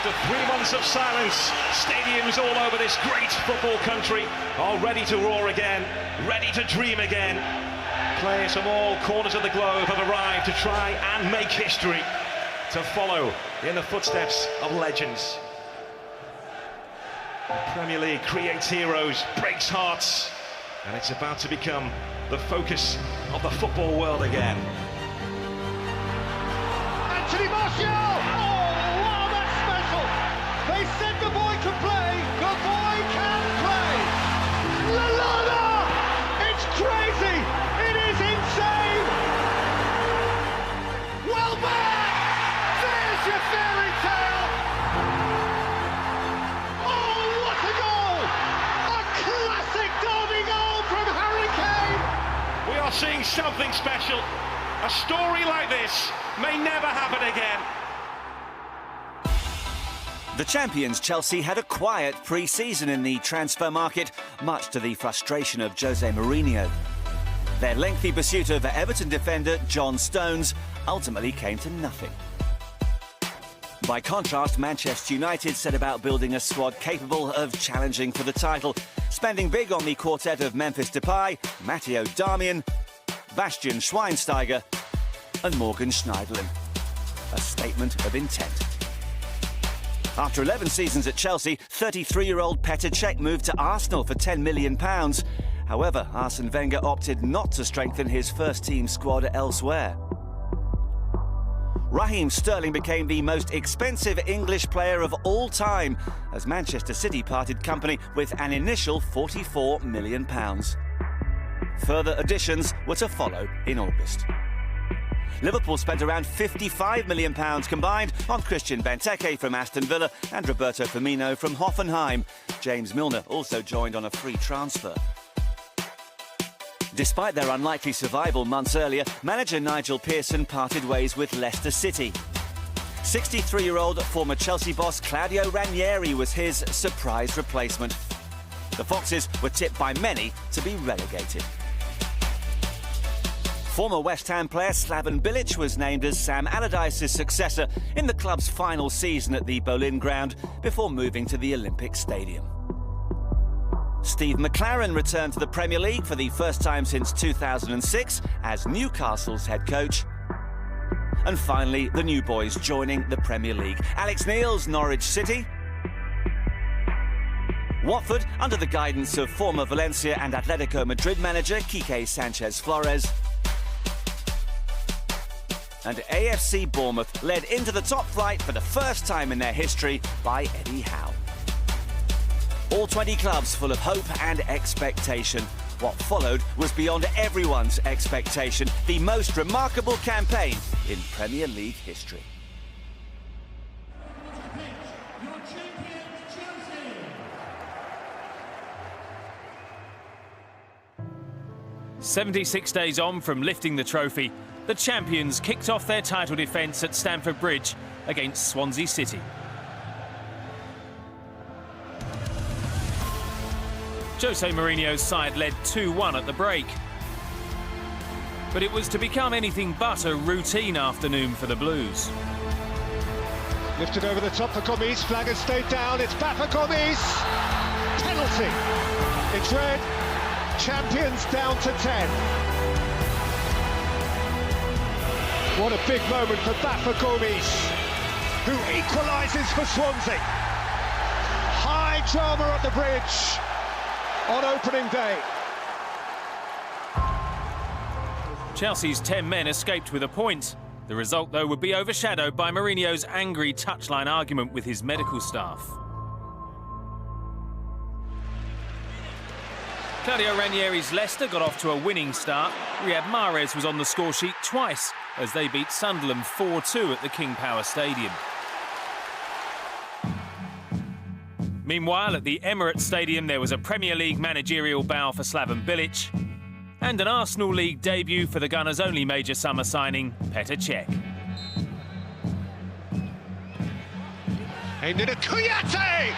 After 3 months of silence, stadiums all over this great football country are ready to roar again, ready to dream again. Players from all corners of the globe have arrived to try and make history, to follow in the footsteps of legends. The Premier League creates heroes, breaks hearts, and it's about to become the focus of the football world again. Anthony Martial! Oh, wow, that's special! They said the boy can play, the boy can play! Lallana! It's crazy! It is insane! Well back! There's your fairy tale! Oh, what a goal! A classic derby goal from Harry Kane! We are seeing something special. A story like this may never happen again. The champions Chelsea had a quiet pre-season in the transfer market, much to the frustration of Jose Mourinho. Their lengthy pursuit of Everton defender John Stones ultimately came to nothing. By contrast, Manchester United set about building a squad capable of challenging for the title, spending big on the quartet of Memphis Depay, Matteo Darmian, Bastian Schweinsteiger and Morgan Schneiderlin. A statement of intent. After 11 seasons at Chelsea, 33-year-old Petr Cech moved to Arsenal for £10 million. However, Arsene Wenger opted not to strengthen his first-team squad elsewhere. Raheem Sterling became the most expensive English player of all time as Manchester City parted company with an initial £44 million. Further additions were to follow in August. Liverpool spent around £55 million combined on Christian Benteke from Aston Villa and Roberto Firmino from Hoffenheim. James Milner also joined on a free transfer. Despite their unlikely survival months earlier, manager Nigel Pearson parted ways with Leicester City. 63-year-old former Chelsea boss Claudio Ranieri was his surprise replacement. The Foxes were tipped by many to be relegated. Former West Ham player Slaven Bilic was named as Sam Allardyce's successor in the club's final season at the Boleyn Ground before moving to the Olympic Stadium. Steve McClaren returned to the Premier League for the first time since 2006 as Newcastle's head coach. And finally, the new boys joining the Premier League. Alex Neil's Norwich City. Watford, under the guidance of former Valencia and Atletico Madrid manager Quique Sanchez-Flores. And AFC Bournemouth led into the top flight for the first time in their history by Eddie Howe. All 20 clubs full of hope and expectation. What followed was beyond everyone's expectation, the most remarkable campaign in Premier League history. 76 days on from lifting the trophy, the champions kicked off their title defence at Stamford Bridge against Swansea City. Jose Mourinho's side led 2-1 at the break. But it was to become anything but a routine afternoon for the Blues. Lifted over the top for Gomis, flag has stayed down, it's back for Gomis! Penalty! It's red, champions down to 10. What a big moment for Bafa Gomis, who equalises for Swansea. High drama at the bridge on opening day. Chelsea's 10 men escaped with a point. The result, though, would be overshadowed by Mourinho's angry touchline argument with his medical staff. Claudio Ranieri's Leicester got off to a winning start. Riyad Mahrez was on the scoresheet twice as they beat Sunderland 4-2 at the King Power Stadium. Meanwhile, at the Emirates Stadium, there was a Premier League managerial bow for Slaven Bilic and an Arsenal League debut for the Gunners' only major summer signing, Petr Cech. Aimed at Kouyaté!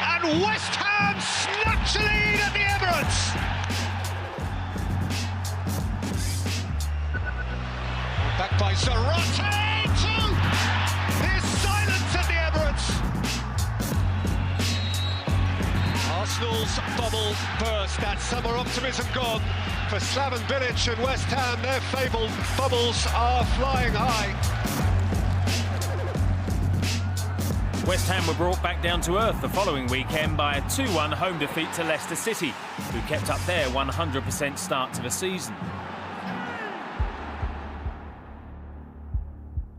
And West Ham snatch the lead at the Emirates! Back by Zarate too! There's silence at the Emirates! Arsenal's bubble burst, that summer optimism gone. For Slaven Bilic and West Ham, their fabled bubbles are flying high. West Ham were brought back down to earth the following weekend by a 2-1 home defeat to Leicester City, who kept up their 100% start to the season.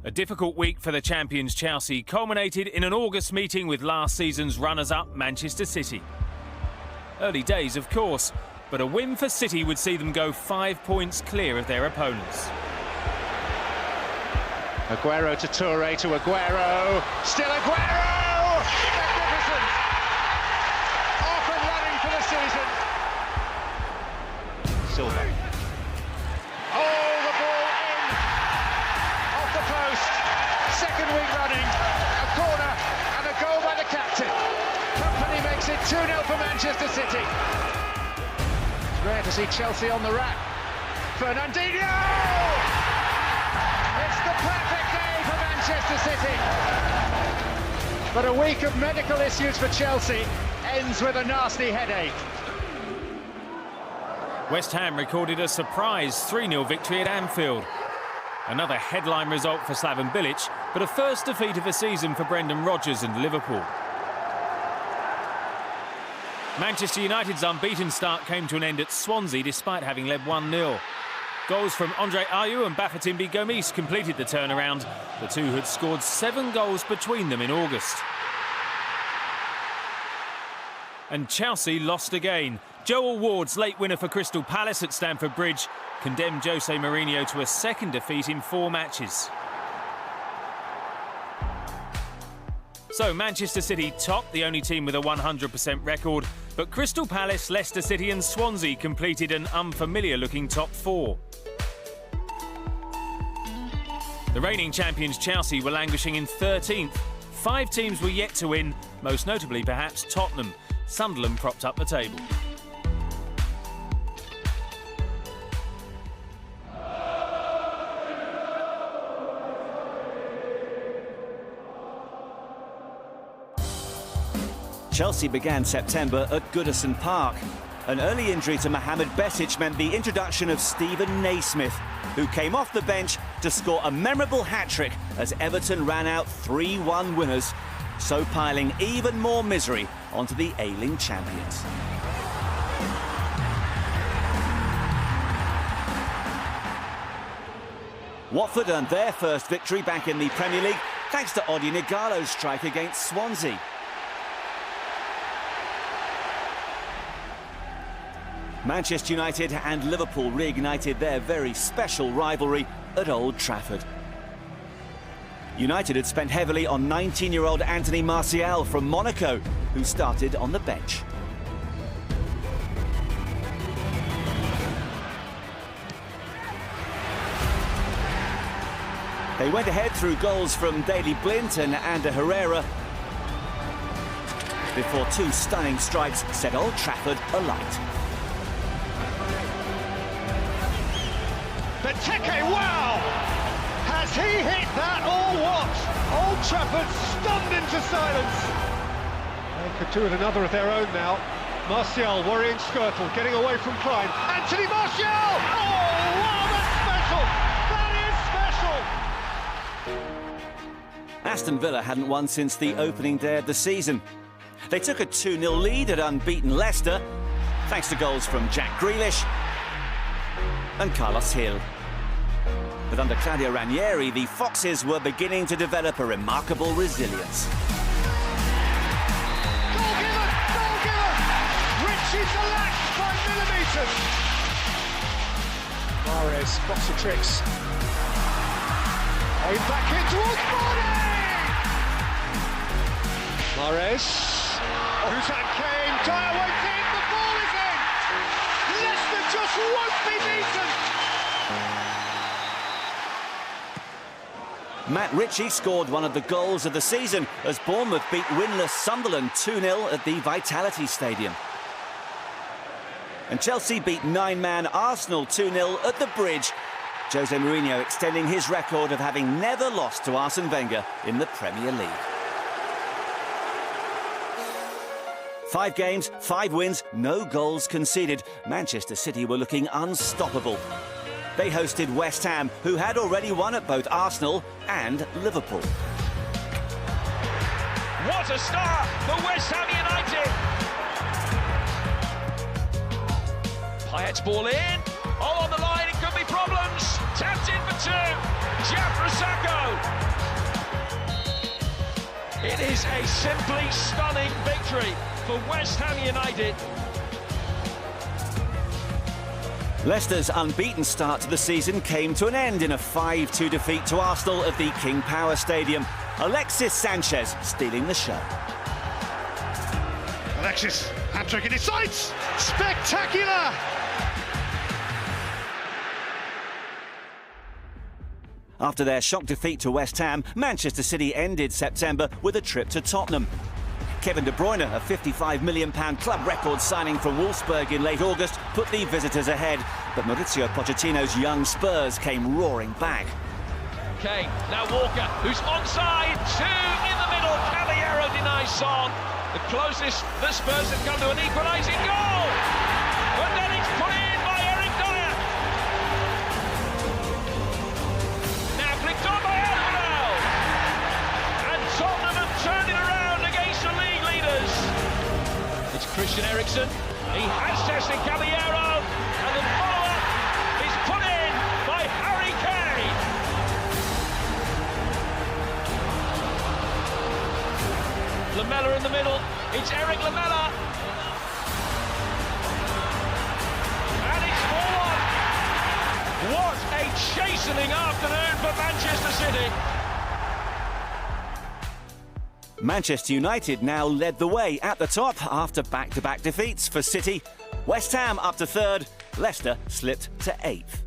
A difficult week for the champions Chelsea culminated in an August meeting with last season's runners-up Manchester City. Early days, of course, but a win for City would see them go 5 points clear of their opponents. Aguero to Toure to Aguero, still Aguero! Magnificent! Off and running for the season. Silva. Oh, the ball in! Off the post, second week running, a corner and a goal by the captain. Company makes it 2-0 for Manchester City. It's rare to see Chelsea on the rack. Fernandinho! It's the perfect day for Manchester City. But a week of medical issues for Chelsea ends with a nasty headache. West Ham recorded a surprise 3-0 victory at Anfield. Another headline result for Slaven Bilic, but a first defeat of the season for Brendan Rodgers and Liverpool. Manchester United's unbeaten start came to an end at Swansea despite having led 1-0. Goals from Andre Ayew and Bafétimbi Gomis completed the turnaround. The two had scored 7 goals between them in August. And Chelsea lost again. Joel Ward's late winner for Crystal Palace at Stamford Bridge condemned Jose Mourinho to a second defeat in 4 matches. So Manchester City topped, the only team with a 100% record, but Crystal Palace, Leicester City and Swansea completed an unfamiliar-looking top 4. The reigning champions Chelsea were languishing in 13th. 5 teams were yet to win, most notably perhaps Tottenham. Sunderland propped up the table. Chelsea began September at Goodison Park. An early injury to Mohamed Besic meant the introduction of Steven Naismith, who came off the bench to score a memorable hat-trick as Everton ran out 3-1 winners, so piling even more misery onto the ailing champions. Watford earned their first victory back in the Premier League thanks to Odion Ighalo's strike against Swansea. Manchester United and Liverpool reignited their very special rivalry at Old Trafford. United had spent heavily on 19-year-old Anthony Martial from Monaco, who started on the bench. They went ahead through goals from Daley Blind and Ander Herrera before 2 stunning strikes set Old Trafford alight. Benteke, wow! Has he hit that or what? Old Trafford stunned into silence. They could do with another of their own now. Martial worrying Skirtle, getting away from Klein. Anthony Martial! Oh, wow, that's special! That is special! Aston Villa hadn't won since the opening day of the season. They took a 2-0 lead at unbeaten Leicester, thanks to goals from Jack Grealish and Carlos Hill. But under Claudio Ranieri, the Foxes were beginning to develop a remarkable resilience. Goal given! Goal given! Richie's elapsed by millimetres. Mahrez, box of tricks. Back in towards Vardy! Mahrez. Dusan Kane. Dyer waits in. The ball is in. Leicester just won't be beaten. Matt Ritchie scored one of the goals of the season as Bournemouth beat winless Sunderland 2-0 at the Vitality Stadium. And Chelsea beat nine-man Arsenal 2-0 at the Bridge. Jose Mourinho extending his record of having never lost to Arsene Wenger in the Premier League. 5 games, 5 wins, no goals conceded. Manchester City were looking unstoppable. They hosted West Ham, who had already won at both Arsenal and Liverpool. What a start for West Ham United! Payet's ball in. Oh, on the line, it could be problems. Tapped in for 2. Jafra Sakho. It is a simply stunning victory for West Ham United. Leicester's unbeaten start to the season came to an end in a 5-2 defeat to Arsenal at the King Power Stadium. Alexis Sanchez stealing the show. Alexis, hat-trick in his sights. Spectacular. After their shock defeat to West Ham, Manchester City ended September with a trip to Tottenham. Kevin De Bruyne, a £55 million club record signing from Wolfsburg in late August, put the visitors ahead. But Mauricio Pochettino's young Spurs came roaring back. Kane, now Walker, who's onside, 2 in the middle, Caballero denies Son. The closest the Spurs have come to an equalising goal. But then it's put in by Eric Dyer. Now clicked on by Alvarez. And Tottenham have turned it around against the league leaders. It's Christian Eriksen. He has tested Caballero. And the follow-up is put in by Harry Kane. Lamela in the middle, it's Eric Lamela. And it's 4-1. What a chastening afternoon for Manchester City. Manchester United now led the way at the top after back-to-back defeats for City. West Ham up to 3rd, Leicester slipped to 8th.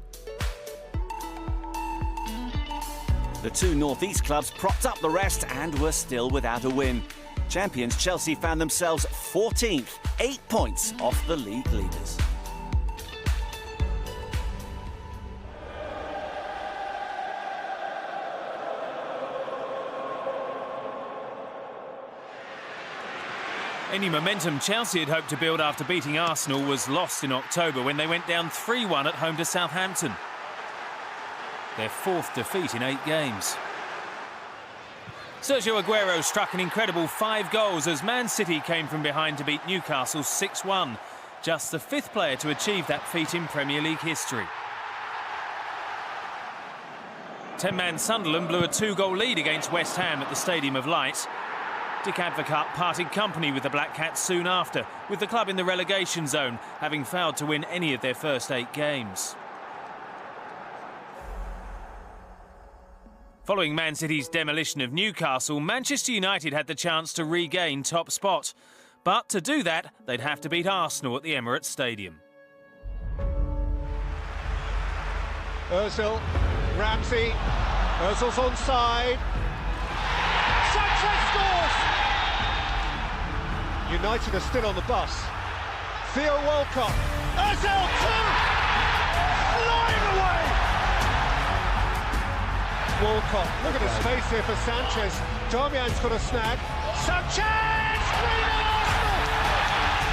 The 2 North East clubs propped up the rest and were still without a win. Champions Chelsea found themselves 14th, 8 points off the league leaders. Any momentum Chelsea had hoped to build after beating Arsenal was lost in October when they went down 3-1 at home to Southampton. Their 4th defeat in 8 games. Sergio Aguero struck an incredible 5 goals as Man City came from behind to beat Newcastle 6-1. Just the 5th player to achieve that feat in Premier League history. 10-man Sunderland blew a 2-goal lead against West Ham at the Stadium of Light. Dick Advocaat parted company with the Black Cats soon after, with the club in the relegation zone, having failed to win any of their first 8 games. Following Man City's demolition of Newcastle, Manchester United had the chance to regain top spot. But to do that, they'd have to beat Arsenal at the Emirates Stadium. Ozil, Ramsey, Ozil's onside. Sanchez scores! United are still on the bus. Theo Walcott, Ozil 2! Flying away! Walcott, look at the space here for Sanchez. Darmian's got a snag. Sanchez! 3-0 Arsenal!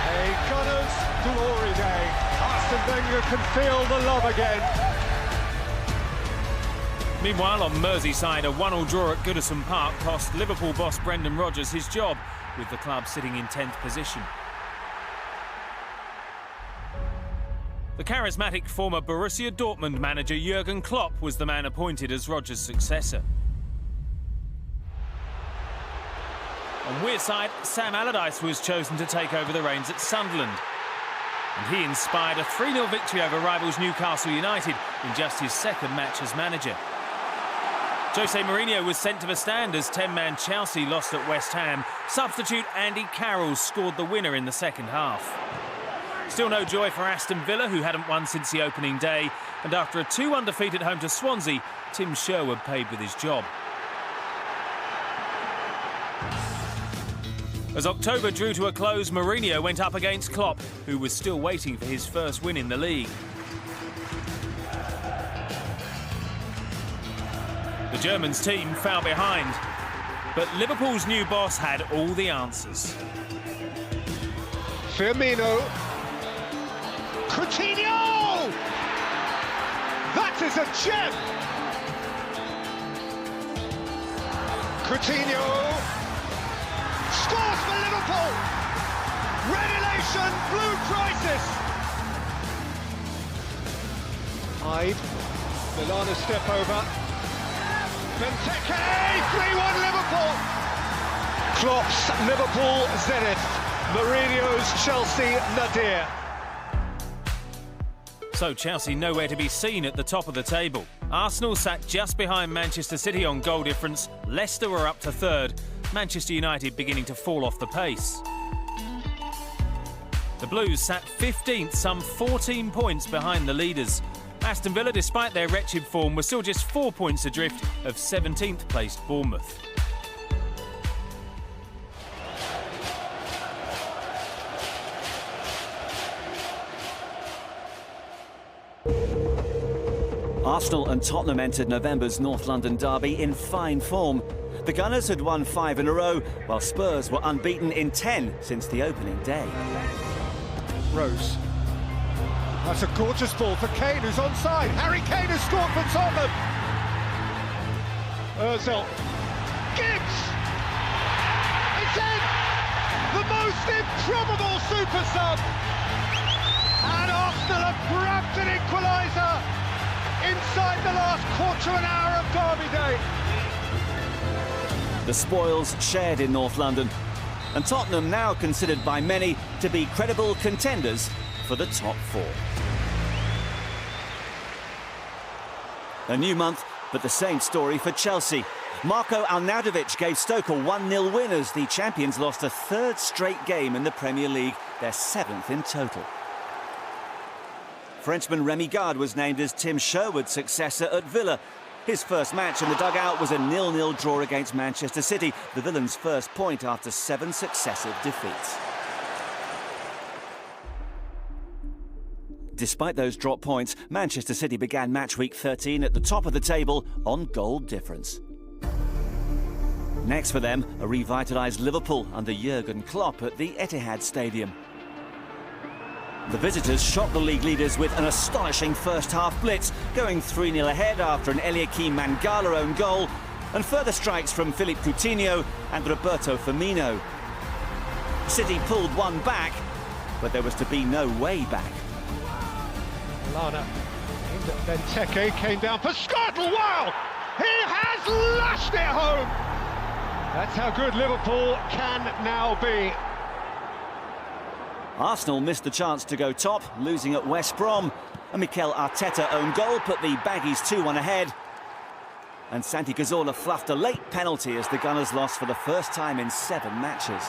A Gunners' glory day. Arsene Wenger can feel the love again. Meanwhile, on Merseyside, a 1-1 draw at Goodison Park cost Liverpool boss Brendan Rodgers his job, with the club sitting in 10th position. The charismatic former Borussia Dortmund manager Jurgen Klopp was the man appointed as Rodgers' successor. On Wearside, Sam Allardyce was chosen to take over the reins at Sunderland. And he inspired a 3-0 victory over rivals Newcastle United in just his 2nd match as manager. Jose Mourinho was sent to the stand as 10-man Chelsea lost at West Ham. Substitute Andy Carroll scored the winner in the second half. Still no joy for Aston Villa, who hadn't won since the opening day. And after a 2-1 defeat at home to Swansea, Tim Sherwood paid with his job. As October drew to a close, Mourinho went up against Klopp, who was still waiting for his first win in the league. The Germans' team fell behind, but Liverpool's new boss had all the answers. Firmino. Coutinho! That is a gem! Coutinho scores for Liverpool! Relegation, blue crisis! Hyde, Lallana step over. Benteke, 3-1 Liverpool! Klopp's Liverpool Zenith, Mourinho's Chelsea Nadir. So Chelsea nowhere to be seen at the top of the table. Arsenal sat just behind Manchester City on goal difference. Leicester were up to third. Manchester United beginning to fall off the pace. The Blues sat 15th, some 14 points behind the leaders. Aston Villa, despite their wretched form, were still just 4 points adrift of 17th placed Bournemouth. Arsenal and Tottenham entered November's North London derby in fine form. The Gunners had won 5 in a row, while Spurs were unbeaten in 10 since the opening day. Rose. That's a gorgeous ball for Kane, who's onside. Harry Kane has scored for Tottenham. Ozil. Gibbs! It's in! The most improbable super sub! And Arsenal have grabbed an equaliser inside the last quarter of an hour of Derby Day. The spoils shared in North London, and Tottenham now considered by many to be credible contenders for the top 4. A new month, but the same story for Chelsea. Marko Arnautovic gave Stoke a 1-0 win as the champions lost a 3rd straight game in the Premier League, their 7th in total. Frenchman Remy Gard was named as Tim Sherwood's successor at Villa. His first match in the dugout was a 0-0 draw against Manchester City, the Villains' first point after 7 successive defeats. Despite those drop points, Manchester City began match week 13 at the top of the table on goal difference. Next for them, a revitalised Liverpool under Jurgen Klopp at the Etihad Stadium. The visitors shocked the league leaders with an astonishing first-half blitz, going 3-0 ahead after an Eliakim Mangala own goal, and further strikes from Philippe Coutinho and Roberto Firmino. City pulled one back, but there was to be no way back. Lallana, Benteke came down for Scotland. Wow! He has lashed it home! That's how good Liverpool can now be. Arsenal missed the chance to go top, losing at West Brom. A Mikel Arteta own goal put the Baggies 2-1 ahead. And Santi Cazorla fluffed a late penalty as the Gunners lost for the first time in 7 matches.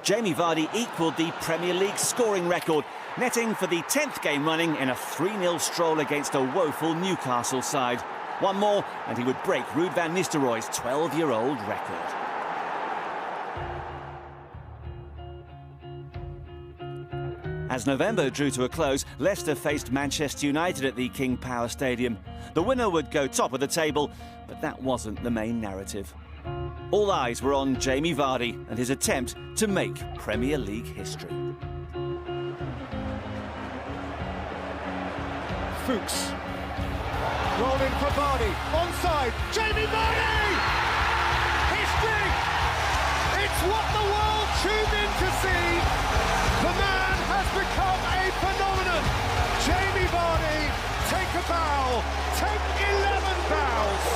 Jamie Vardy equalled the Premier League scoring record, netting for the 10th game running in a 3-0 stroll against a woeful Newcastle side. One more and he would break Ruud van Nistelrooy's 12-year-old record. As November drew to a close, Leicester faced Manchester United at the King Power Stadium. The winner would go top of the table, but that wasn't the main narrative. All eyes were on Jamie Vardy and his attempt to make Premier League history. Fuchs. Rolling for Vardy. Onside. Jamie Vardy! History! It's what the world tuned in to see. The man has become a phenomenon. Jamie Vardy, take a bow. Take 11 bows.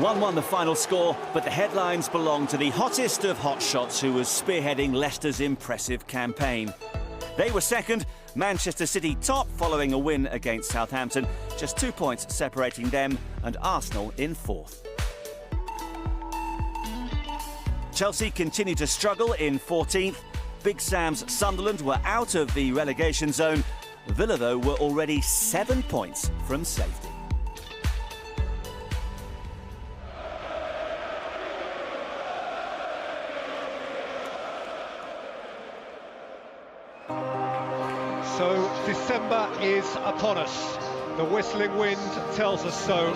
1-1 the final score, but the headlines belong to the hottest of hotshots who was spearheading Leicester's impressive campaign. They were second, Manchester City top following a win against Southampton, just 2 points separating them and Arsenal in fourth. Chelsea continue to struggle in 14th. Big Sam's Sunderland were out of the relegation zone. Villa, though, were already 7 points from safety. So December is upon us. The whistling wind tells us so.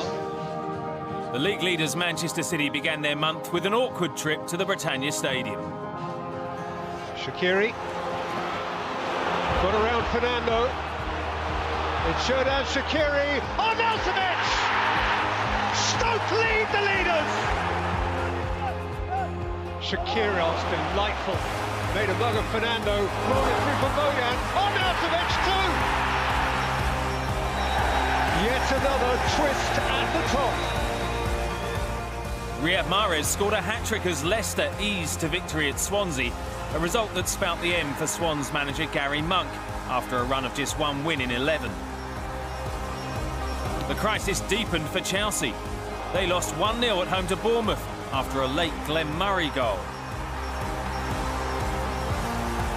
The league leaders Manchester City began their month with an awkward trip to the Britannia Stadium. Shaqiri got around Fernando. It showed out Shaqiri. Arnautovic! Stoke lead the leaders! Shaqiro's delightful. Made a mug of Fernando. Rolled it through for Bojan. Arnautovic too! Yet another twist at the top. Riyad Mahrez scored a hat-trick as Leicester eased to victory at Swansea, a result that spelt the end for Swans manager Gary Monk after a run of just one win in 11. The crisis deepened for Chelsea. They lost 1-0 at home to Bournemouth after a late Glenn Murray goal.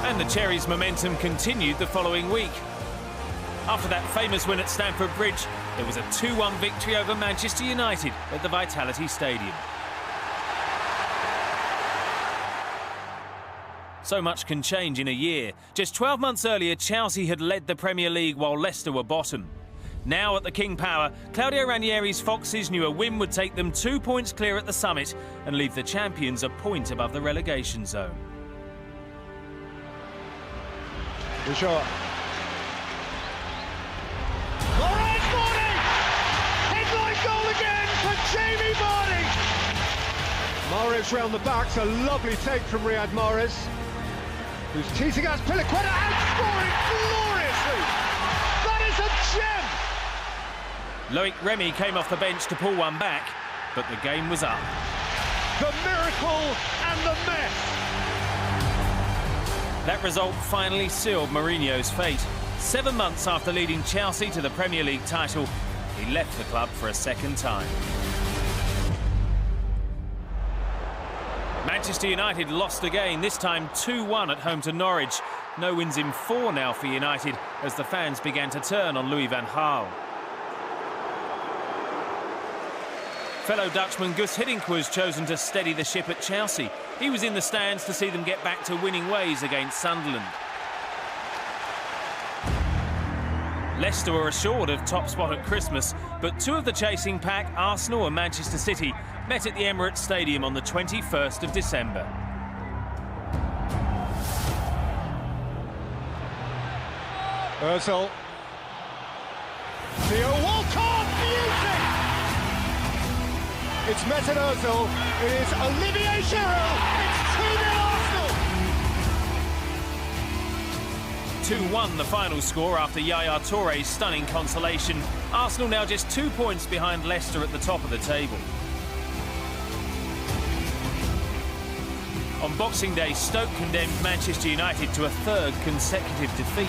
And the Cherries' momentum continued the following week. After that famous win at Stamford Bridge, there was a 2-1 victory over Manchester United at the Vitality Stadium. So much can change in a year. Just 12 months earlier, Chelsea had led the Premier League while Leicester were bottom. Now at the King Power, Claudio Ranieri's Foxes knew a win would take them 2 points clear at the summit and leave the champions a point above the relegation zone. Bouchard. Moraes Vardy! Headline goal again for Jamie Vardy! Mahrez round the back, a lovely take from Riyad Mahrez, who's teasing out Piliqueta and scoring gloriously! That is a gem! Loic Remy came off the bench to pull one back, but the game was up. The miracle and the mess! That result finally sealed Mourinho's fate. 7 months after leading Chelsea to the Premier League title, he left the club for a second time. Manchester United lost again, this time 2-1 at home to Norwich. No wins in 4 now for United as the fans began to turn on Louis van Gaal. Fellow Dutchman Guus Hiddink was chosen to steady the ship at Chelsea. He was in the stands to see them get back to winning ways against Sunderland. Leicester were assured of top spot at Christmas, but two of the chasing pack, Arsenal and Manchester City, met at the Emirates Stadium on the 21st of December. Ozil. Theo Walcott, beauty! It's Mesut Ozil, it is Olivier Giroud, it's 2-0 Arsenal! 2-1 the final score after Yaya Touré's stunning consolation. Arsenal now just 2 points behind Leicester at the top of the table. On Boxing Day, Stoke condemned Manchester United to a third consecutive defeat.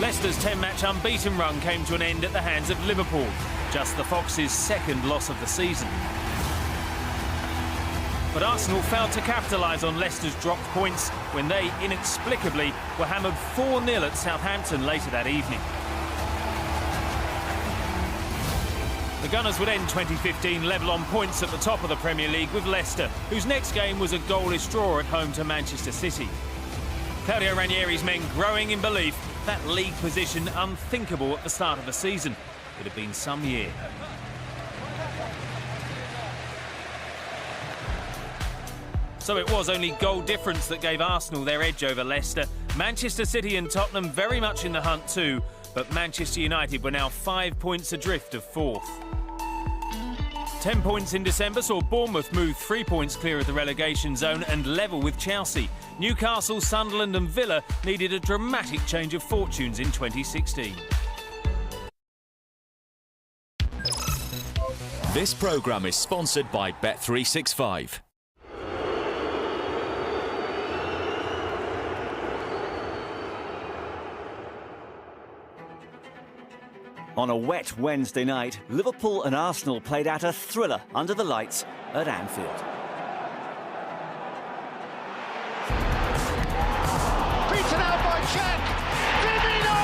Leicester's 10-match unbeaten run came to an end at the hands of Liverpool, just the Foxes' second loss of the season. But Arsenal failed to capitalise on Leicester's dropped points when they, inexplicably, were hammered 4-0 at Southampton later that evening. The Gunners would end 2015 level on points at the top of the Premier League with Leicester, whose next game was a goalless draw at home to Manchester City. Claudio Ranieri's men growing in belief, that league position unthinkable at the start of the season. It had been some year. So it was only goal difference that gave Arsenal their edge over Leicester. Manchester City and Tottenham very much in the hunt too, but Manchester United were now 5 points adrift of fourth. 10 points in December saw Bournemouth move 3 points clear of the relegation zone and level with Chelsea. Newcastle, Sunderland and Villa needed a dramatic change of fortunes in 2016. This programme is sponsored by Bet365. On a wet Wednesday night, Liverpool and Arsenal played out a thriller under the lights at Anfield. Beaten out by Czech. Firmino!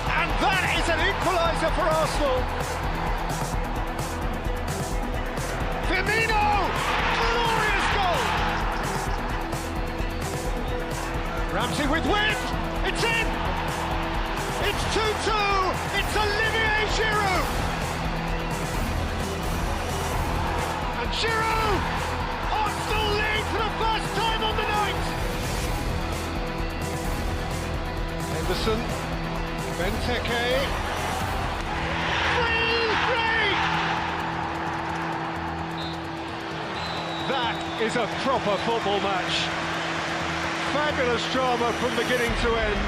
And that is an equaliser for Arsenal. Firmino! Glorious goal! Ramsey with width. It's in! It's 2-2. It's Olivier Giroud. And Giroud! Arsenal lead for the first time on the night. Henderson. Benteke. 3-3. That is a proper football match. Fabulous drama from beginning to end.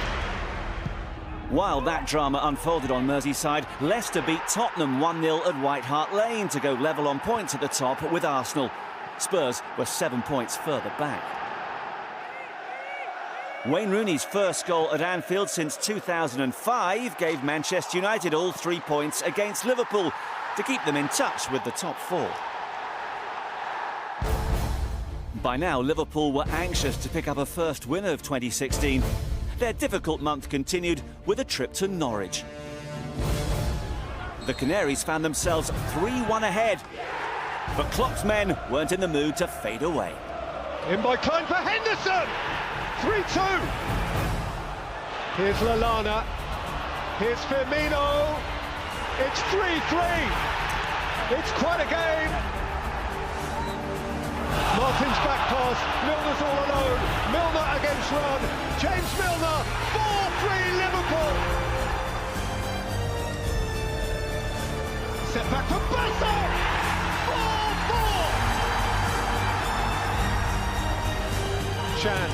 While that drama unfolded on Merseyside, Leicester beat Tottenham 1-0 at White Hart Lane to go level on points at the top with Arsenal. Spurs were 7 points further back. Wayne Rooney's first goal at Anfield since 2005 gave Manchester United all 3 points against Liverpool to keep them in touch with the top four. By now, Liverpool were anxious to pick up a first win of 2016. Their difficult month continued with a trip to Norwich. The Canaries found themselves 3-1 ahead, but Klopp's men weren't in the mood to fade away. In by Klein for Henderson! 3-2! Here's Lallana. Here's Firmino. It's 3-3. It's quite a game. Martin's back pass, Milner's all alone, Milner against Rudd, James Milner, 4-3 Liverpool! Set back to Bassel, 4-4! Chan,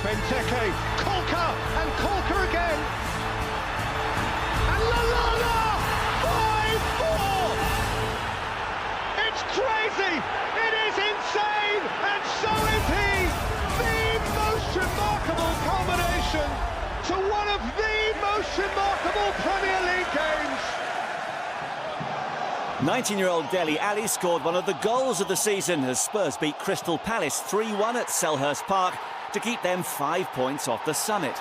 Benteke, Kolka, and Kolka again! And Lallana, 5-4! It's crazy! Insane, and so is he! The most remarkable culmination to one of the most remarkable Premier League games. 19-year-old Dele Alli scored one of the goals of the season as Spurs beat Crystal Palace 3-1 at Selhurst Park to keep them 5 points off the summit.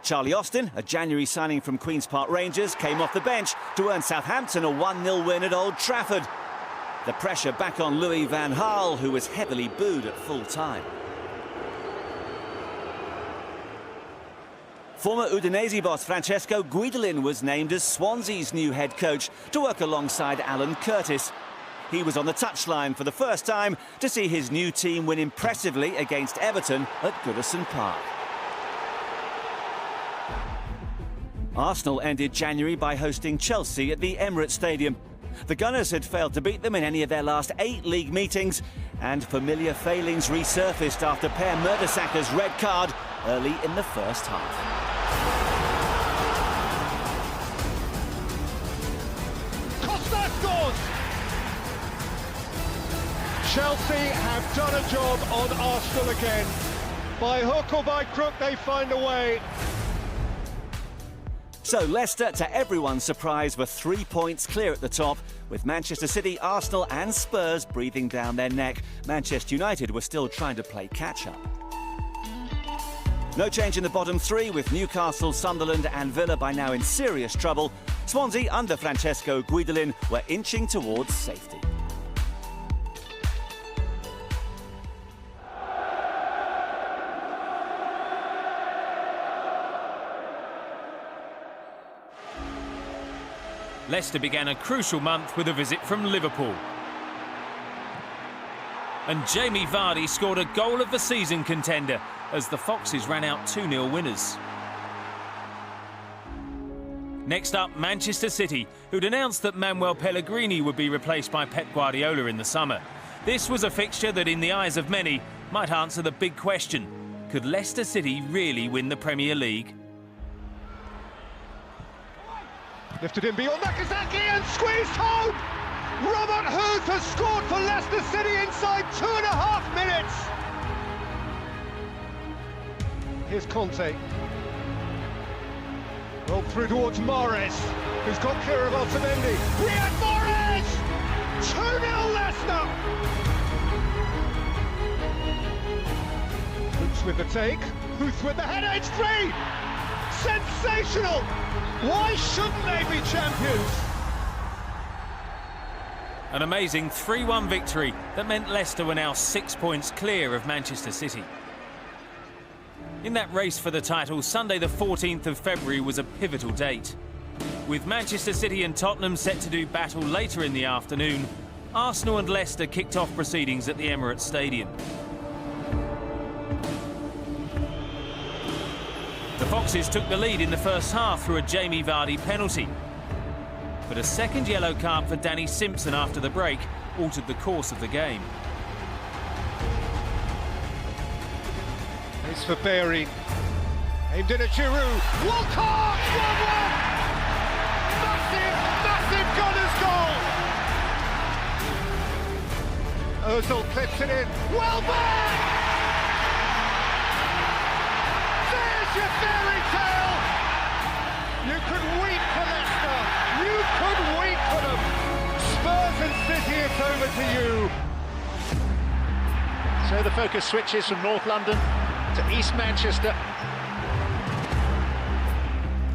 Charlie Austin, a January signing from Queen's Park Rangers, came off the bench to earn Southampton a 1-0 win at Old Trafford. The pressure back on Louis van Gaal, who was heavily booed at full time. Former Udinese boss Francesco Guidolin was named as Swansea's new head coach to work alongside Alan Curtis. He was on the touchline for the first time to see his new team win impressively against Everton at Goodison Park. Arsenal ended January by hosting Chelsea at the Emirates Stadium. The Gunners had failed to beat them in any of their last 8 league meetings, and familiar failings resurfaced after Per Mertesacker's red card early in the first half. Costa scores! Chelsea have done a job on Arsenal again. By hook or by crook, they find a way. So Leicester, to everyone's surprise, were 3 points clear at the top, with Manchester City, Arsenal and Spurs breathing down their neck. Manchester United were still trying to play catch-up. No change in the bottom three, with Newcastle, Sunderland and Villa by now in serious trouble. Swansea, under Francesco Guidolin, were inching towards safety. Leicester began a crucial month with a visit from Liverpool. And Jamie Vardy scored a goal of the season contender as the Foxes ran out 2-0 winners. Next up, Manchester City, who'd announced that Manuel Pellegrini would be replaced by Pep Guardiola in the summer. This was a fixture that, in the eyes of many, might answer the big question: could Leicester City really win the Premier League? Lifted in beyond Nakazaki and squeezed home! Robert Huth has scored for Leicester City inside 2.5 minutes! Here's Conte. Rolled through towards Morris, who's got clear of Otamendi. Riyad Mahrez! 2-0 Leicester! Hoops with the take, Huth with the header, it's free! Sensational! Why shouldn't they be champions? An amazing 3-1 victory that meant Leicester were now 6 points clear of Manchester City. In that race for the title, Sunday the 14th of February was a pivotal date. With Manchester City and Tottenham set to do battle later in the afternoon, Arsenal and Leicester kicked off proceedings at the Emirates Stadium. The Foxes took the lead in the first half through a Jamie Vardy penalty. But a second yellow card for Danny Simpson after the break altered the course of the game. It's for Bellerin. Aimed in at Giroud. Walcott! 1-1! Massive Gunners goal! Ozil clips it in. Welbeck! There's your fairy tale! You could weep for Leicester. You could weep for them. Spurs and City, it's over to you. So the focus switches from North London to East Manchester.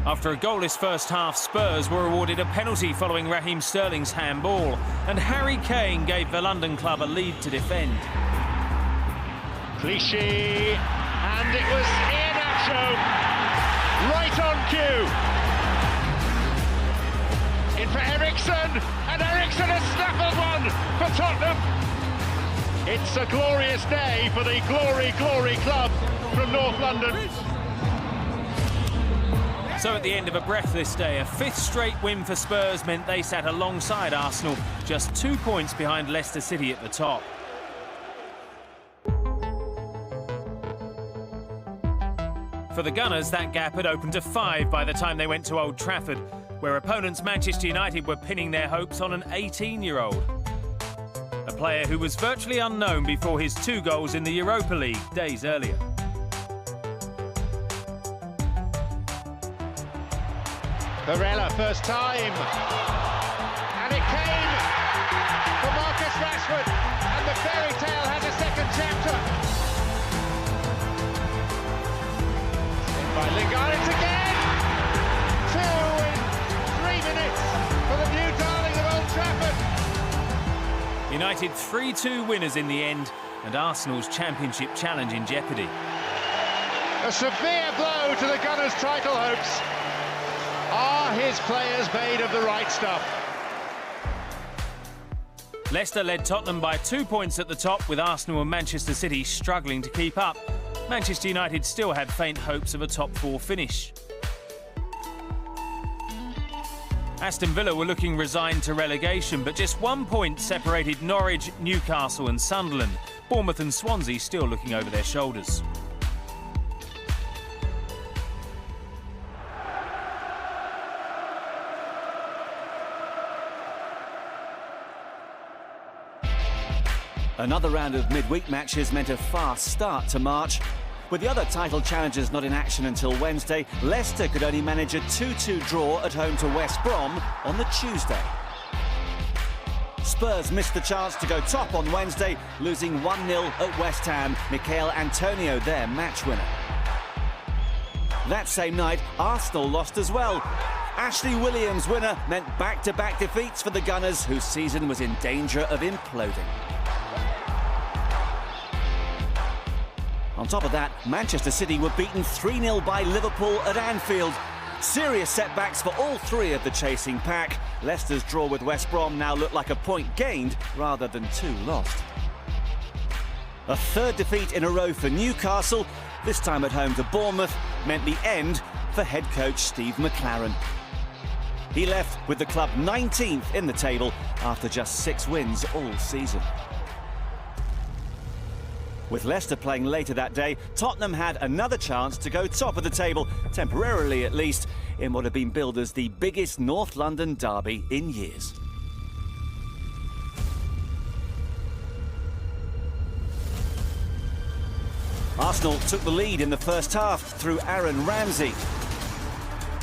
After a goalless first half, Spurs were awarded a penalty following Raheem Sterling's handball, and Harry Kane gave the London club a lead to defend. Clichy, and it was Iheanacho, right on cue. In for Eriksen, and Eriksen has snaffled one for Tottenham. It's a glorious day for the Glory club from North London. So at the end of a breathless day, a fifth straight win for Spurs meant they sat alongside Arsenal, just 2 points behind Leicester City at the top. For the Gunners, that gap had opened to 5 by the time they went to Old Trafford, where opponents Manchester United were pinning their hopes on an 18-year-old. A player who was virtually unknown before his 2 goals in the Europa League days earlier. Barella, first time, and it came for Marcus Rashford, and the fairy tale has a second chapter. By Lingard, it's again 2 in 3 minutes for the new darling of Old Trafford. United 3-2 winners in the end, and Arsenal's championship challenge in jeopardy. A severe blow to the Gunners' title hopes. Are his players made of the right stuff? Leicester led Tottenham by 2 points at the top, with Arsenal and Manchester City struggling to keep up. Manchester United still had faint hopes of a top 4 finish. Aston Villa were looking resigned to relegation, but just 1 point separated Norwich, Newcastle and Sunderland. Bournemouth and Swansea still looking over their shoulders. Another round of midweek matches meant a fast start to March. With the other title challengers not in action until Wednesday, Leicester could only manage a 2-2 draw at home to West Brom on the Tuesday. Spurs missed the chance to go top on Wednesday, losing 1-0 at West Ham. Michail Antonio, their match winner. That same night, Arsenal lost as well. Ashley Williams' winner meant back-to-back defeats for the Gunners, whose season was in danger of imploding. On top of that, Manchester City were beaten 3-0 by Liverpool at Anfield. Serious setbacks for all 3 of the chasing pack. Leicester's draw with West Brom now looked like a point gained rather than 2 lost. A third defeat in a row for Newcastle, this time at home to Bournemouth, meant the end for head coach Steve McClaren. He left with the club 19th in the table after just 6 wins all season. With Leicester playing later that day, Tottenham had another chance to go top of the table, temporarily at least, in what had been billed as the biggest North London derby in years. Arsenal Arsenal took the lead in the first half through Aaron Ramsey.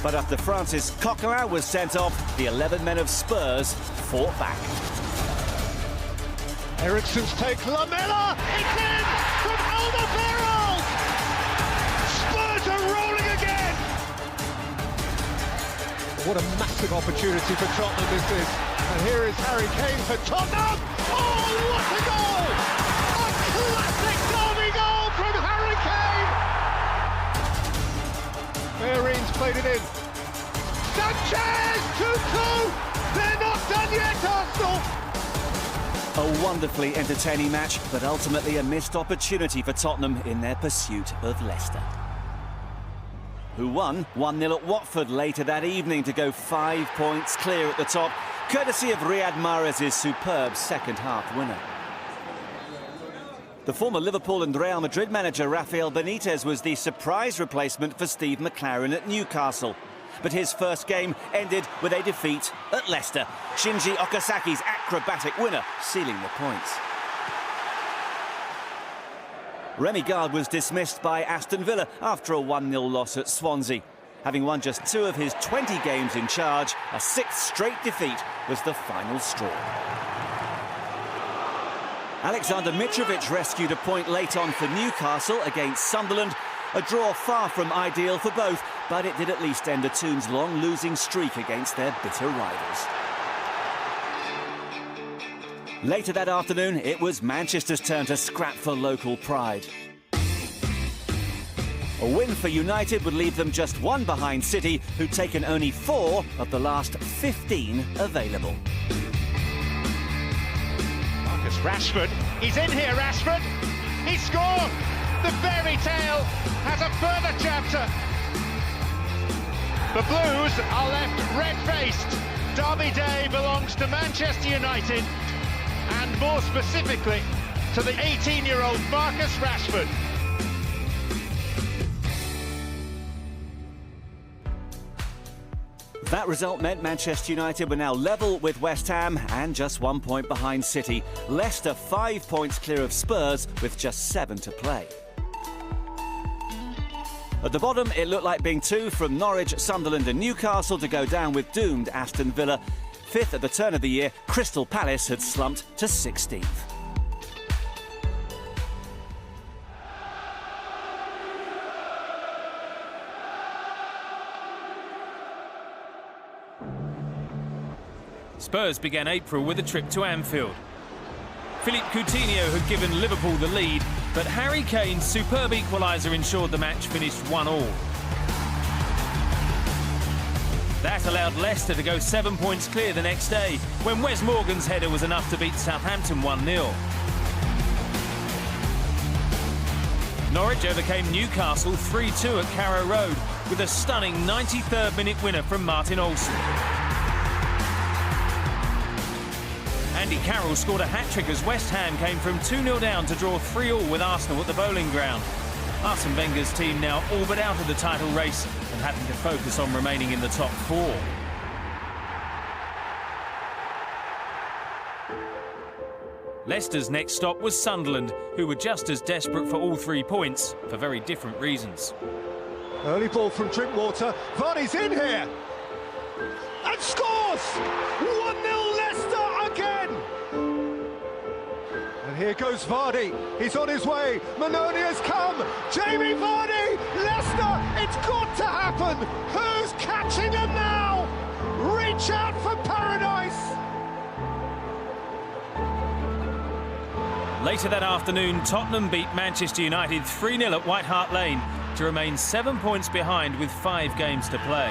But after Francis Coquelin was sent off, the 11 men of Spurs fought back. Eriksen's take, Lamela, it's in from Alderweireld! Spurs are rolling again! What a massive opportunity for Tottenham this is. And here is Harry Kane for Tottenham! Oh, what a goal! A classic derby goal from Harry Kane! Marines played it in. Sanchez, 2-2! They're not done yet, Arsenal! A wonderfully entertaining match, but ultimately a missed opportunity for Tottenham in their pursuit of Leicester, who won 1-0 at Watford later that evening to go 5 points clear at the top, courtesy of Riyad Mahrez's superb second-half winner. The former Liverpool and Real Madrid manager Rafael Benitez was the surprise replacement for Steve McLaren at Newcastle. But his first game ended with a defeat at Leicester. Shinji Okasaki's acrobatic winner sealing the points. Remy Gard was dismissed by Aston Villa after a 1-0 loss at Swansea. Having won just 2 of his 20 games in charge, a 6th straight defeat was the final straw. Alexander Mitrovic rescued a point late on for Newcastle against Sunderland. A draw far from ideal for both, but it did at least end the Toons' long losing streak against their bitter rivals. Later that afternoon, it was Manchester's turn to scrap for local pride. A win for United would leave them just 1 behind City, who'd taken only 4 of the last 15 available. Marcus Rashford, he's in here, Rashford! He scored! The fairy tale has a further chapter. The Blues are left red-faced. Derby Day belongs to Manchester United, and more specifically to the 18-year-old Marcus Rashford. That result meant Manchester United were now level with West Ham and just 1 point behind City. Leicester 5 points clear of Spurs with just 7 to play. At the bottom, it looked like being 2 from Norwich, Sunderland and Newcastle to go down with doomed Aston Villa. 5th at the turn of the year, Crystal Palace had slumped to 16th. Spurs began April with a trip to Anfield. Philippe Coutinho had given Liverpool the lead, but Harry Kane's superb equaliser ensured the match finished 1-1. That allowed Leicester to go 7 points clear the next day, when Wes Morgan's header was enough to beat Southampton 1-0. Norwich overcame Newcastle 3-2 at Carrow Road with a stunning 93rd minute winner from Martin Olsen. Andy Carroll scored a hat-trick as West Ham came from 2-0 down to draw 3-3 with Arsenal at the Bowling Ground. Arsene Wenger's team now all but out of the title race and having to focus on remaining in the top 4. Leicester's next stop was Sunderland, who were just as desperate for all 3 points for very different reasons. Early ball from Drinkwater. Vardy's in here and scores! 1-0 Leicester again! And here goes Vardy. He's on his way. Manoni has come. Jamie Vardy! Leicester! It's got to happen! Who's catching him now? Reach out for paradise! Later that afternoon, Tottenham beat Manchester United 3-0 at White Hart Lane to remain 7 points behind with 5 games to play.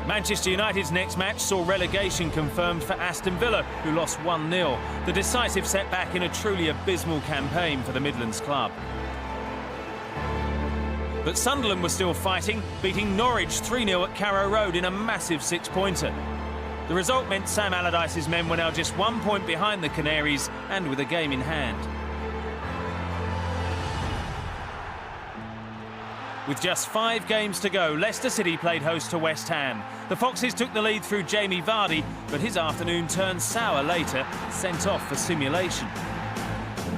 Manchester United's next match saw relegation confirmed for Aston Villa, who lost 1-0, the decisive setback in a truly abysmal campaign for the Midlands club. But Sunderland were still fighting, beating Norwich 3-0 at Carrow Road in a massive 6-pointer. The result meant Sam Allardyce's men were now just 1 point behind the Canaries and with a game in hand. With just 5 games to go, Leicester City played host to West Ham. The Foxes took the lead through Jamie Vardy, but his afternoon turned sour later, sent off for simulation.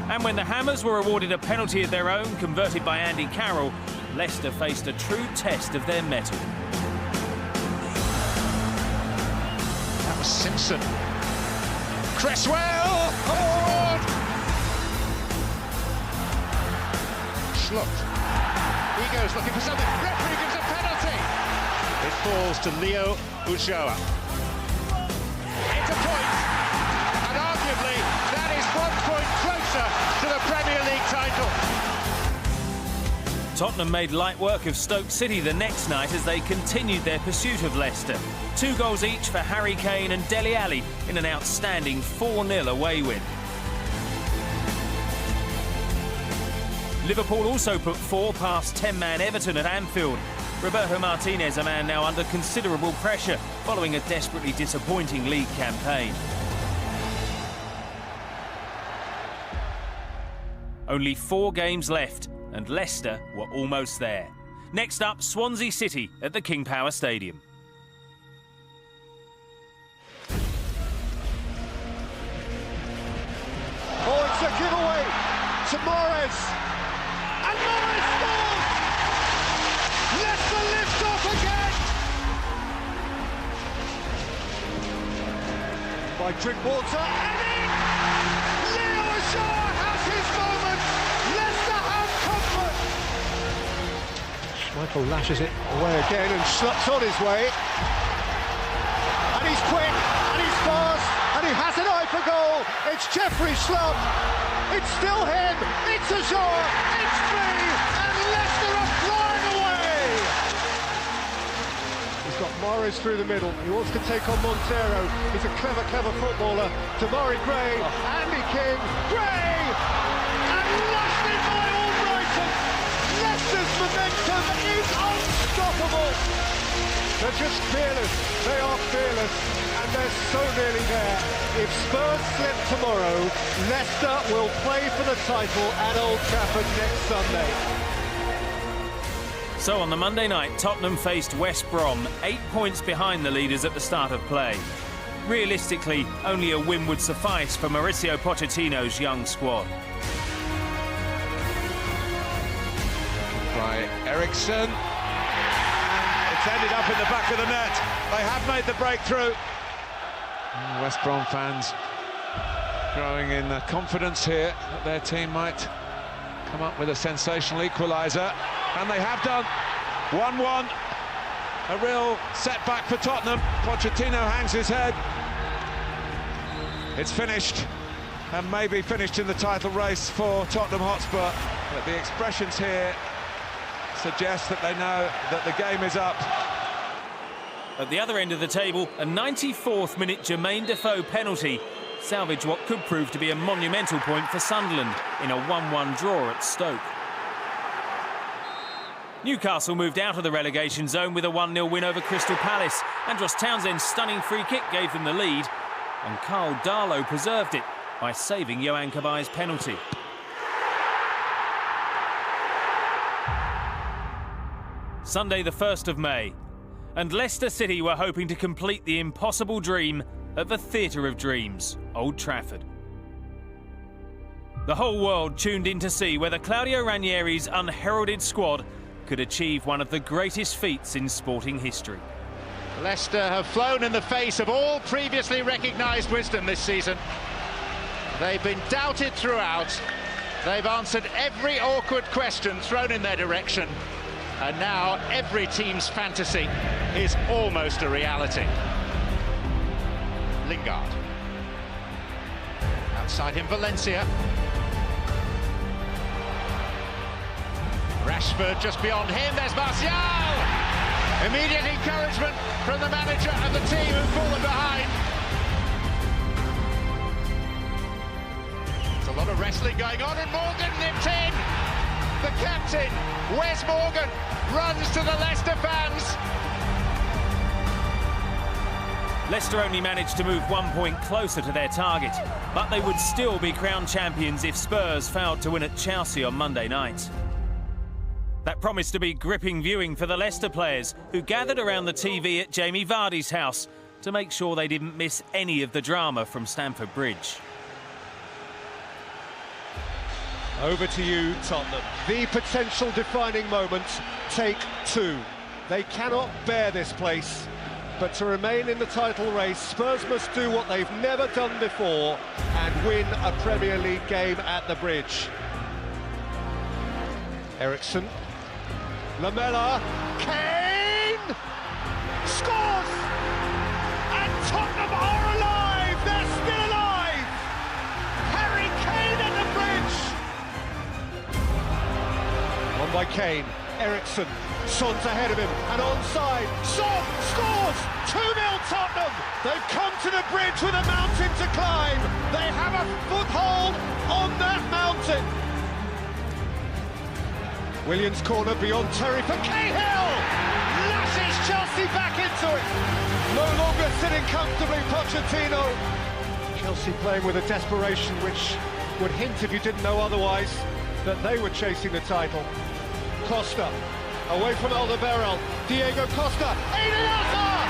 And when the Hammers were awarded a penalty of their own, converted by Andy Carroll, Leicester faced a true test of their mettle. That was Simpson. Cresswell! Forward! Schlucht. He goes looking for something. Referee gives a penalty. It falls to Leo Ulloa. It's a point. And arguably, that is 1 point closer to the Premier League title. Tottenham made light work of Stoke City the next night as they continued their pursuit of Leicester. 2 goals each for Harry Kane and Dele Alli in an outstanding 4-0 away win. Liverpool also put 4 past 10-man Everton at Anfield. Roberto Martinez, a man now under considerable pressure following a desperately disappointing league campaign. Only 4 games left, and Leicester were almost there. Next up, Swansea City at the King Power Stadium. Oh, it's a giveaway to Morris. And Morris scores! Leicester lift off again! By Drinkwater and in! Leo Ulloa has his moment! Leicester have comfort! Schmeichel lashes it away again and Schlucht's on his way. And he's quick, and he's fast, and he has an eye for goal. It's Jeffrey Schlucht. It's still him. It's Ulloa. It's 3, and Leicester are flying away. He's got Morris through the middle. He wants to take on Montero. He's a clever footballer. Tamari Gray, Andy King, Gray, and lashed in by Albrighton. Leicester's momentum is unstoppable. They're just fearless. They are fearless, and they're so nearly there. If Spurs slip tomorrow, Leicester will play for the title at Old Trafford next Sunday. So on the Monday night, Tottenham faced West Brom, 8 points behind the leaders at the start of play. Realistically, only a win would suffice for Mauricio Pochettino's young squad. By Eriksson. It's ended up in the back of the net. They have made the breakthrough. West Brom fans growing in confidence here that their team might come up with a sensational equaliser. And they have done. 1-1. A real setback for Tottenham. Pochettino hangs his head. It's finished. And maybe finished in the title race for Tottenham Hotspur. But the expressions here suggest that they know that the game is up. At the other end of the table, a 94th minute Jermaine Defoe penalty salvaged what could prove to be a monumental point for Sunderland in a 1-1 draw at Stoke. Newcastle moved out of the relegation zone with a 1-0 win over Crystal Palace. Andros Townsend's stunning free kick gave them the lead, and Carl Darlow preserved it by saving Yohan Cabai's penalty. Sunday the 1st of May, and Leicester City were hoping to complete the impossible dream at the Theatre of Dreams, Old Trafford. The whole world tuned in to see whether Claudio Ranieri's unheralded squad could achieve one of the greatest feats in sporting history. Leicester have flown in the face of all previously recognised wisdom this season. They've been doubted throughout. They've answered every awkward question thrown in their direction. And now every team's fantasy is almost a reality. Lingard. Outside him, Valencia. Rashford just beyond him, there's Martial! Immediate encouragement from the manager and the team who've fallen behind. There's a lot of wrestling going on, and Morgan nipped in! The captain, Wes Morgan, runs to the Leicester fans. Leicester only managed to move 1 point closer to their target, but they would still be crowned champions if Spurs failed to win at Chelsea on Monday night. That promised to be gripping viewing for the Leicester players, who gathered around the TV at Jamie Vardy's house to make sure they didn't miss any of the drama from Stamford Bridge. Over to you, Tottenham. The potential defining moment, take two. They cannot bear this place, but to remain in the title race, Spurs must do what they've never done before and win a Premier League game at the Bridge. Eriksen, Lamela, Kane, scores! And Tottenham are alive! They're still alive! Harry Kane at the Bridge! On by Kane, Eriksen, Son's ahead of him, and onside, Son scores! 2-0 Tottenham! They've come to the Bridge with a mountain to climb! They have a foothold on that mountain! Williams corner beyond Terry for Cahill! Lashes Chelsea back into it! No longer sitting comfortably, Pochettino. Chelsea playing with a desperation which would hint, if you didn't know otherwise, that they were chasing the title. Costa, away from Alderweireld, Diego Costa, Eden Hazard!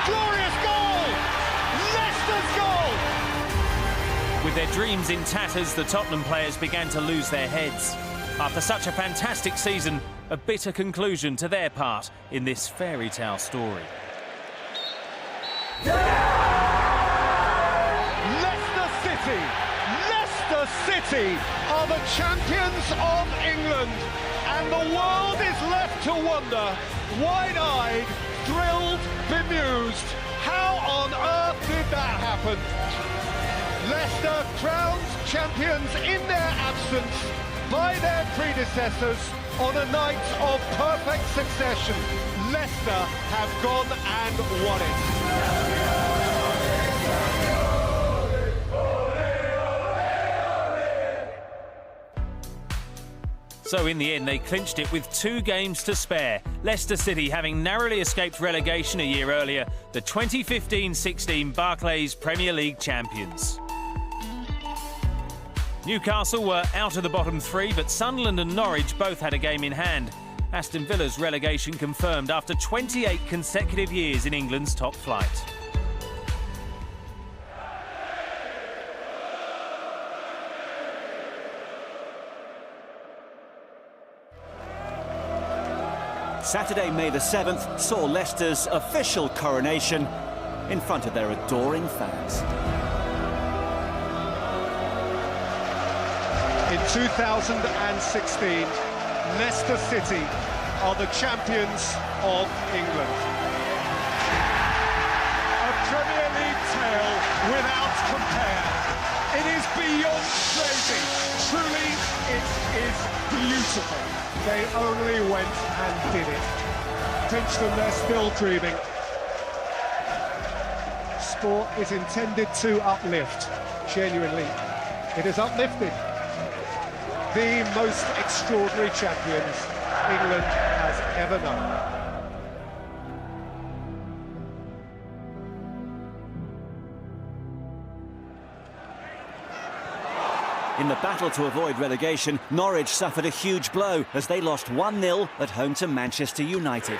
Glorious goal! Leicester's goal! With their dreams in tatters, the Tottenham players began to lose their heads. After such a fantastic season, a bitter conclusion to their part in this fairy tale story. Leicester City are the champions of England, and the world is left to wonder, wide-eyed, thrilled, bemused. How on earth did that happen? Leicester crowned champions in their absence by their predecessors on a night of perfect succession. Leicester have gone and won it. So in the end, they clinched it with 2 games to spare. Leicester City having narrowly escaped relegation a year earlier, the 2015-16 Barclays Premier League champions. Newcastle were out of the bottom 3, but Sunderland and Norwich both had a game in hand. Aston Villa's relegation confirmed after 28 consecutive years in England's top flight. Saturday, May the 7th, saw Leicester's official coronation in front of their adoring fans. In 2016, Leicester City are the champions of England. A Premier League tale without compare. It is beyond crazy. Truly, it is beautiful. They only went and did it. Pinch them, they're still dreaming. Sport is intended to uplift, genuinely. It is uplifted. The most extraordinary champions England has ever known. In the battle to avoid relegation, Norwich suffered a huge blow as they lost 1-0 at home to Manchester United.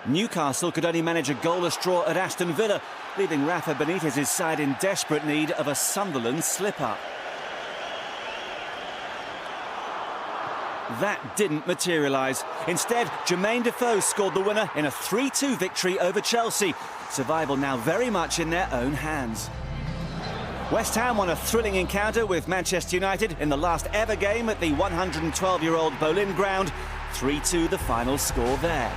Newcastle could only manage a goalless draw at Aston Villa, leaving Rafa Benitez's side in desperate need of a Sunderland slip-up. That didn't materialise. Instead, Jermaine Defoe scored the winner in a 3-2 victory over Chelsea. Survival now very much in their own hands. West Ham won a thrilling encounter with Manchester United in the last ever game at the 112-year-old Boleyn ground. 3-2 the final score there.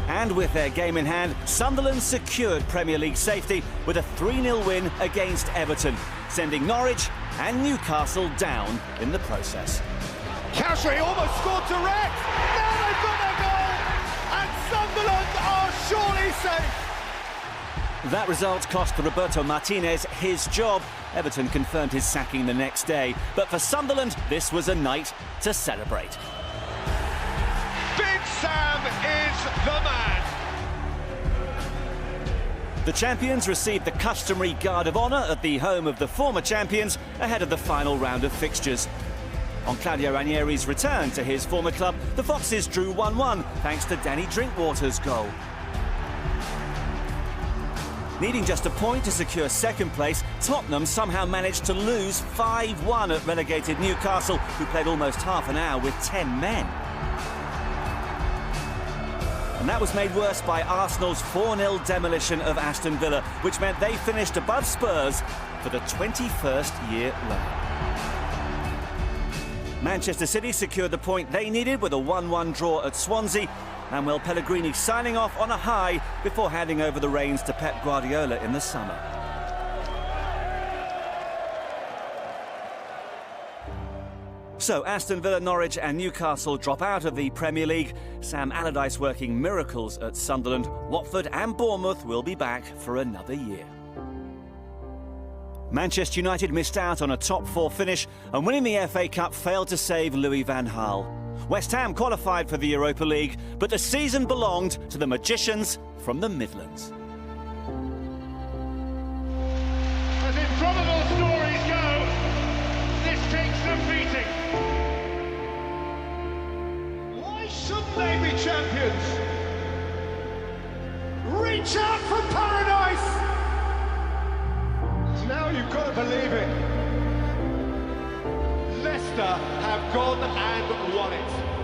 And with their game in hand, Sunderland secured Premier League safety with a 3-0 win against Everton, sending Norwich and Newcastle down in the process. Cowshrey almost scored direct. Now they've got their goal, and Sunderland are surely safe. That result cost Roberto Martinez his job. Everton confirmed his sacking the next day. But for Sunderland, this was a night to celebrate. Big Sam is the man. The champions received the customary guard of honour at the home of the former champions ahead of the final round of fixtures. On Claudio Ranieri's return to his former club, the Foxes drew 1-1 thanks to Danny Drinkwater's goal. Needing just a point to secure second place, Tottenham somehow managed to lose 5-1 at relegated Newcastle, who played almost half an hour with 10 men. And that was made worse by Arsenal's 4-0 demolition of Aston Villa, which meant they finished above Spurs for the 21st year running. Manchester City secured the point they needed with a 1-1 draw at Swansea, and Pellegrini signing off on a high before handing over the reins to Pep Guardiola in the summer. So Aston Villa, Norwich and Newcastle drop out of the Premier League. Sam Allardyce working miracles at Sunderland. Watford and Bournemouth will be back for another year. Manchester United missed out on a top four finish and winning the FA Cup failed to save Louis van Gaal. West Ham qualified for the Europa League, but the season belonged to the magicians from the Midlands. As improbable stories go, this takes some beating. Why shouldn't they be champions? Reach out for paradise! Now you've got to believe it. Leicester have gone and won it.